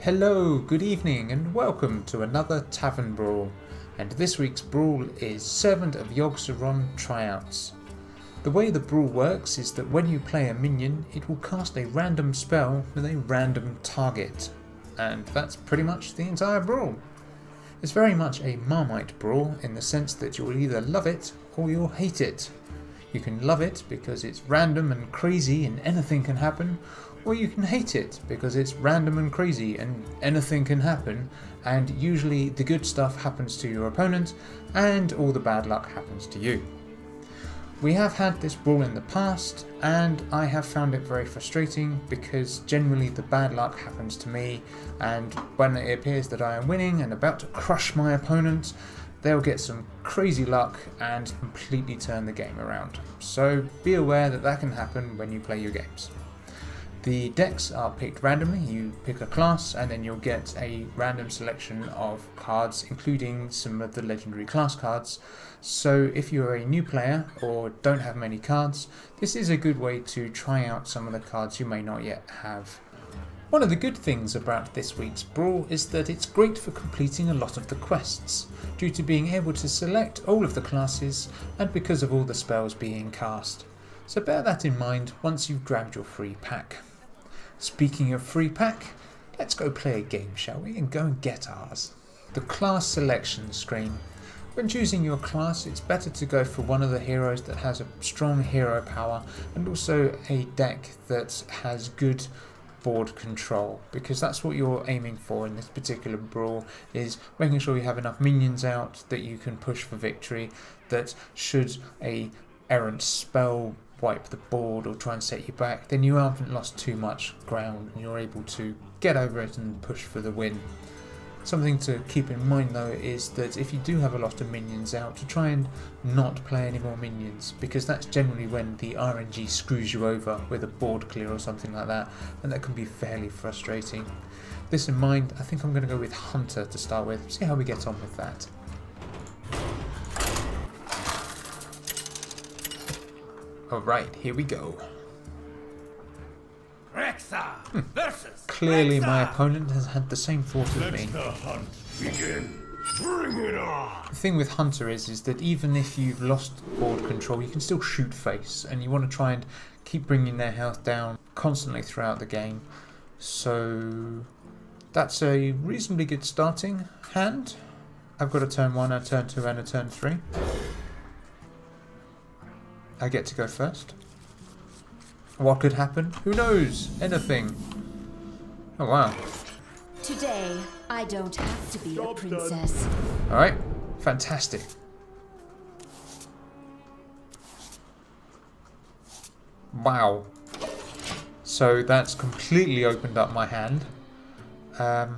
Hello, good evening, and welcome to another Tavern Brawl. And this week's brawl is Servant of Yogg Saron Tryouts. The way the brawl works is that when you play a minion, it will cast a random spell with a random target. And that's pretty much the entire brawl. It's very much a Marmite brawl in the sense that you'll either love it or you'll hate it. You can love it because it's random and crazy and anything can happen, or you can hate it because it's random and crazy and anything can happen, and usually the good stuff happens to your opponent and all the bad luck happens to you. We have had this brawl in the past and I have found it very frustrating because generally the bad luck happens to me, and when it appears that I am winning and about to crush my opponent, they'll get some crazy luck and completely turn the game around. So be aware that that can happen when you play your games. The decks are picked randomly. You pick a class and then you'll get a random selection of cards, including some of the legendary class cards. So if you're a new player or don't have many cards, this is a good way to try out some of the cards you may not yet have. One of the good things about this week's brawl is that it's great for completing a lot of the quests, due to being able to select all of the classes and because of all the spells being cast. So bear that in mind once you've grabbed your free pack. Speaking of free pack, let's go play a game, shall we, and go and get ours. The class selection screen. When choosing your class, it's better to go for one of the heroes that has a strong hero power and also a deck that has good board control, because that's what you're aiming for in this particular brawl, is making sure you have enough minions out that you can push for victory, that should a errant spell wipe the board or try and set you back, then you haven't lost too much ground and you're able to get over it and push for the win. Something to keep in mind though is that if you do have a lot of minions out, to try and not play any more minions, because that's generally when the RNG screws you over with a board clear or something like that, and that can be fairly frustrating. This in mind, I think I'm going to go with Hunter to start with, see how we get on with that. Alright, here we go. Clearly my opponent has had the same thought as me. The hunt begin. Bring it on. The thing with Hunter is that even if you've lost board control, you can still shoot face, and you want to try and keep bringing their health down constantly throughout the game. So that's a reasonably good starting hand. I've got a turn 1, a turn 2 and a turn 3. I get to go first. What could happen? Who knows? Anything. Oh wow. Today, I don't have to be a princess. Alright, fantastic. Wow. So that's completely opened up my hand. I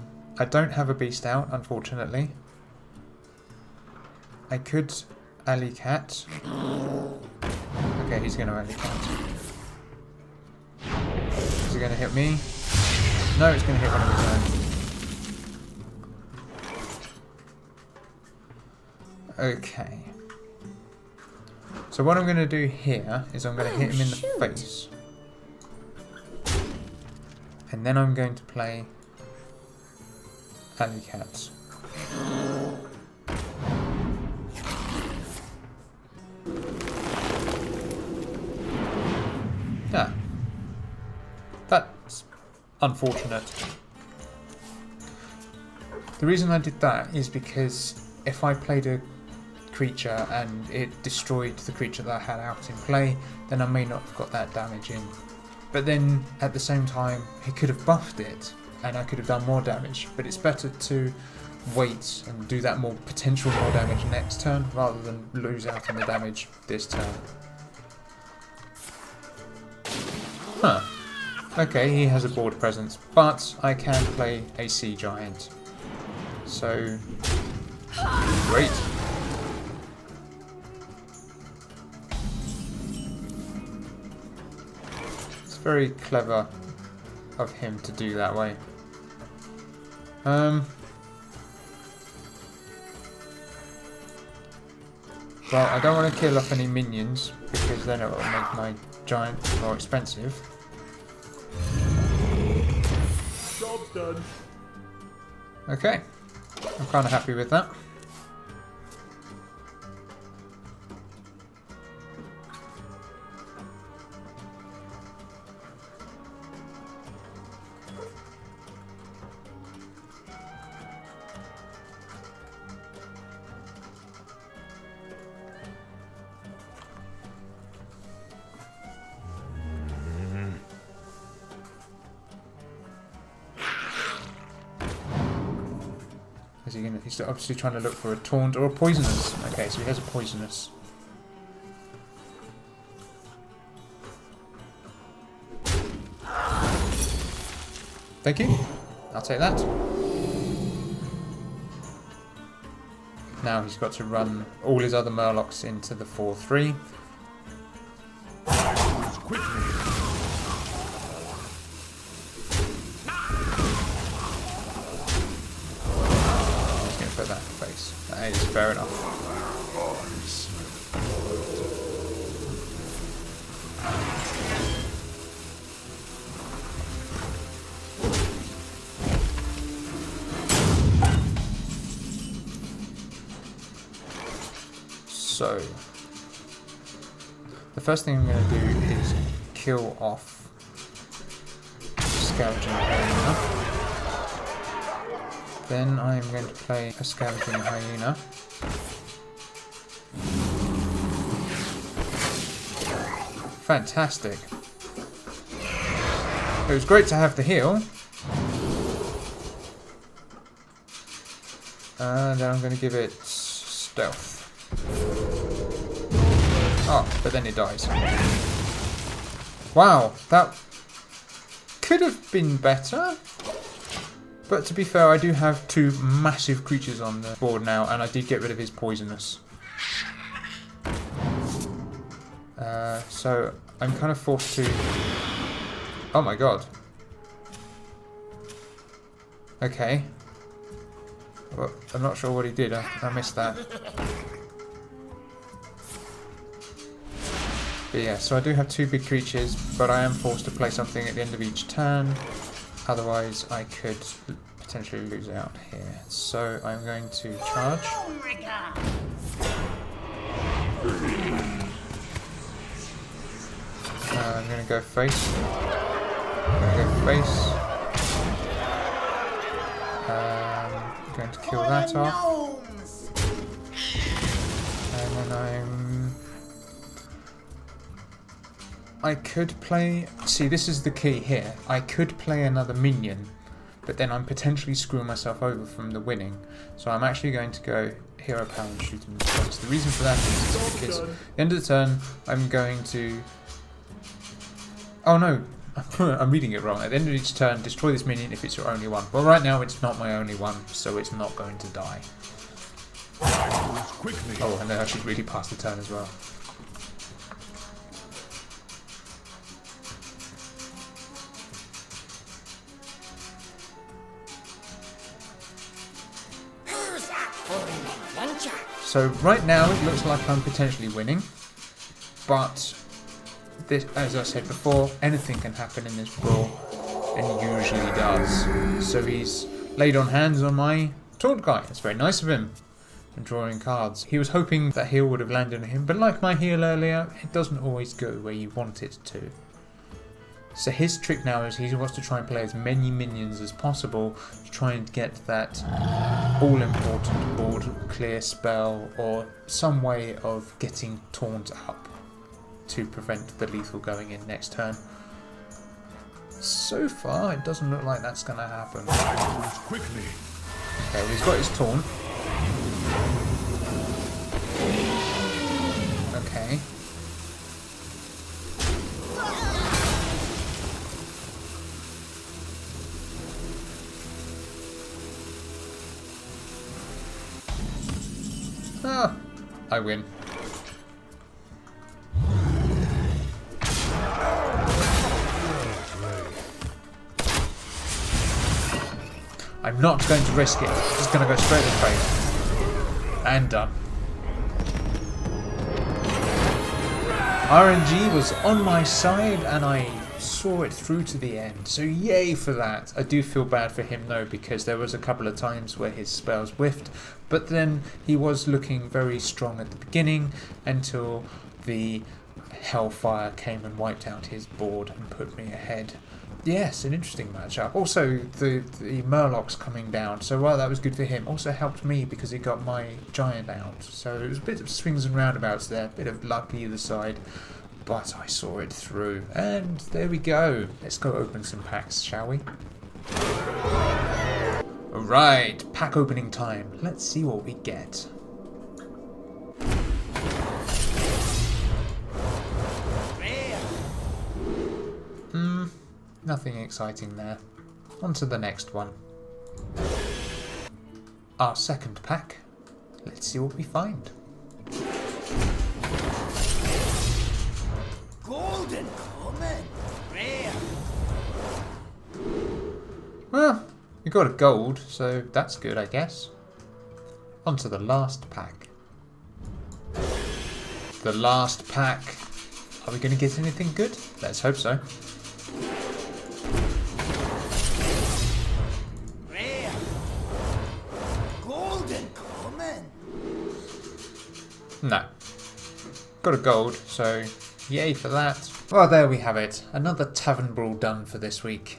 don't have a beast out, unfortunately. I could alley cat. Okay, he's going to alley cat. Is he going to hit me? No, it's going to hit one of his own. Okay. So what I'm going to do here is I'm going to hit him in the face. And then I'm going to play alley cat. Yeah. That's unfortunate. The reason I did that is because if I played a creature and it destroyed the creature that I had out in play, then I may not have got that damage in. But then at the same time, he could have buffed it and I could have done more damage. But it's better to wait and do that potential more damage next turn rather than lose out on the damage this turn. Huh. Okay, he has a board presence, but I can play a sea giant. So, great. It's very clever of him to do that way. Well, I don't want to kill off any minions because then it will make my giant more expensive. Job's done. Okay, I'm kind of happy with that. Is he gonna? He's obviously trying to look for a taunt or a poisonous. Okay, so he has a poisonous. Thank you. I'll take that. Now he's got to run all his other Murlocs into the 4-3. Put that in face. That is fair enough. So, the first thing I'm going to do is kill off Scavenging Hyena. Then I'm going to play a Scavenging Hyena. Fantastic. It was great to have the heal. And then I'm going to give it stealth. Oh, but then it dies. Wow, that could have been better. But to be fair, I do have two massive creatures on the board now, and I did get rid of his poisonous. So I'm kind of forced to... Oh my god. Okay. Well, I'm not sure what he did. I missed that. But yeah, so I do have two big creatures, but I am forced to play something at the end of each turn. Otherwise, I could potentially lose out here. So I'm going to charge. I'm going to go face. I'm going to go face. I'm going to kill that off. And then I could play... See, this is the key here. I could play another minion, but then I'm potentially screwing myself over from the winning. So I'm actually going to go Hero Power and shoot him twice. The reason for that is because at the end of the turn, I'm going to... Oh no, I'm reading it wrong. At the end of each turn, destroy this minion if it's your only one. Well, right now it's not my only one, so it's not going to die. Oh, and then I should really pass the turn as well. So right now it looks like I'm potentially winning, but this, as I said before, anything can happen in this brawl, and usually does. So he's laid on hands on my taunt guy. It's very nice of him. And drawing cards. He was hoping that heal would have landed on him, but like my heal earlier, it doesn't always go where you want it to. So his trick now is he wants to try and play as many minions as possible to try and get that all-important board clear spell or some way of getting taunt up to prevent the lethal going in next turn. So far, it doesn't look like that's going to happen. Quickly. Okay, well, he's got his taunt. Okay. Ah, I win. I'm not going to risk it. I'm just going to go straight to the face. And done. RNG was on my side and I saw it through to the end, so yay for that. I do feel bad for him though, because there was a couple of times where his spells whiffed, but then he was looking very strong at the beginning until the Hellfire came and wiped out his board and put me ahead. Yes, an interesting matchup. Also, the Murlocs coming down, so while that was good for him, also helped me because he got my giant out. So it was a bit of swings and roundabouts there, a bit of luck either side, but I saw it through. And there we go. Let's go open some packs, shall we? Alright, pack opening time. Let's see what we get. Nothing exciting there. On to the next one. Our second pack. Let's see what we find. Golden common, rare. Well, we got a gold, so that's good, I guess. On to the last pack. The last pack. Are we going to get anything good? Let's hope so. No. Got a gold, so yay for that. Well, there we have it. Another Tavern Brawl done for this week.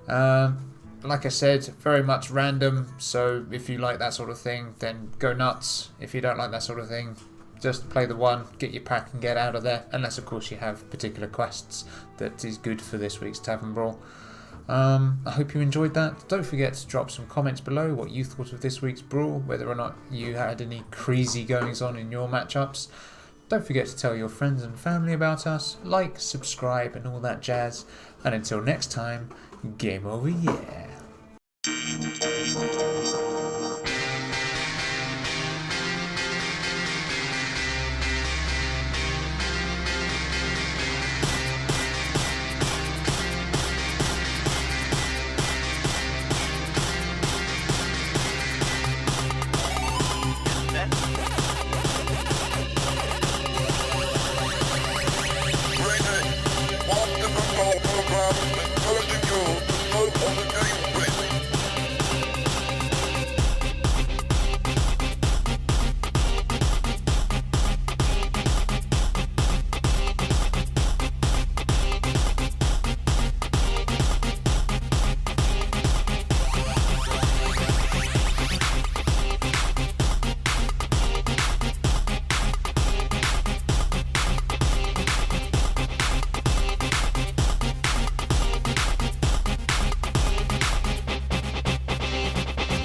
Like I said, very much random, so if you like that sort of thing, then go nuts. If you don't like that sort of thing, just play the one, get your pack and get out of there. Unless, of course, you have particular quests that is good for this week's Tavern Brawl. I hope you enjoyed that. Don't forget to drop some comments below what you thought of this week's Brawl, whether or not you had any crazy goings on in your matchups. Don't forget to tell your friends and family about us, like, subscribe and all that jazz. And until next time, game over, yeah.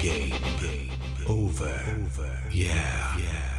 Game over. Yeah.